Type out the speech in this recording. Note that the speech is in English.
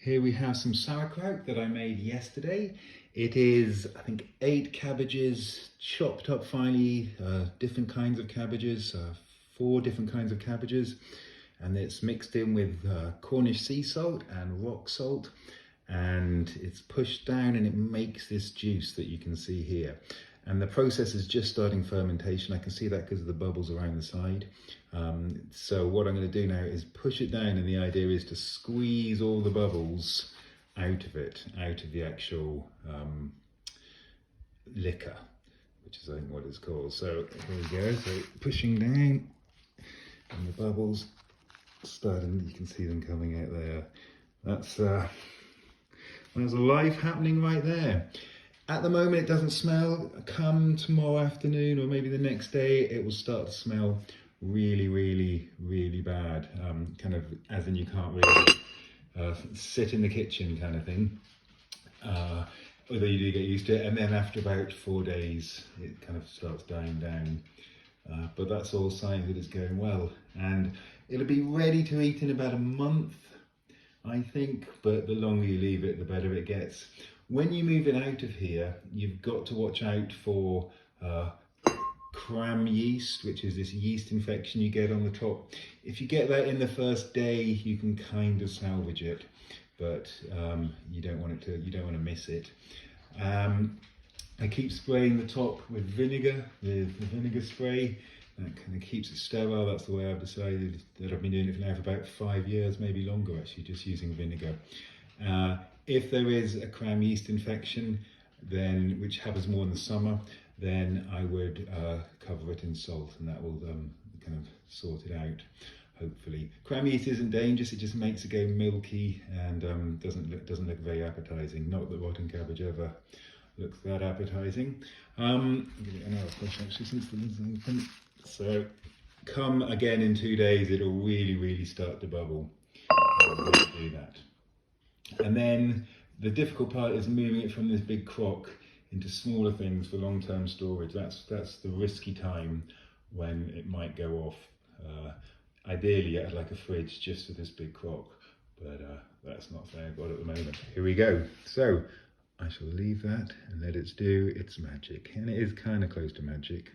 Here we have some sauerkraut that I made yesterday. It is, I think, 8 cabbages chopped up finely, different kinds of cabbages, 4 different kinds of cabbages, and it's mixed in with Cornish sea salt and rock salt, and it's pushed down and it makes this juice that you can see here. And the process is just starting fermentation. I can see that because of the bubbles around the side. So what I'm going to do now is push it down, and the idea is to squeeze all the bubbles out of it, out of the actual liquor, which is I think what it's called. So here we go, so pushing down, and the bubbles starting, you can see them coming out there. That's life happening right there. At the moment it doesn't smell. Come tomorrow afternoon or maybe the next day it will start to smell really bad, kind of as in you can't really sit in the kitchen kind of thing, although you do get used to it, and then after about 4 days it kind of starts dying down, but that's all signs that it's going well, and it'll be ready to eat in about a month, I think, but the longer you leave it the better it gets. When you move it out of here, you've got to watch out for cram yeast, which is this yeast infection you get on the top. If you get that in the first day, you can kind of salvage it, but you don't want to miss it. I keep spraying the top with vinegar, with the vinegar spray. That kind of keeps it sterile. That's the way I've decided that I've been doing it now for about 5 years, maybe longer actually, just using vinegar. If there is a cram yeast infection, then which happens more in the summer, then I would cover it in salt, and that will kind of sort it out, hopefully. Cram yeast isn't dangerous, it just makes it go milky and doesn't look very appetizing. Not that rotten cabbage ever looks that appetizing. Give it another push actually since the lid's open. So come again in 2 days, it'll really start to bubble. Do that. And then the difficult part is moving it from this big crock into smaller things for long-term storage. That's the risky time when it might go off. Ideally I'd like a fridge just for this big crock, but that's not something I've got at the moment. Here we go. So I shall leave that and let it do its magic, and it is kind of close to magic.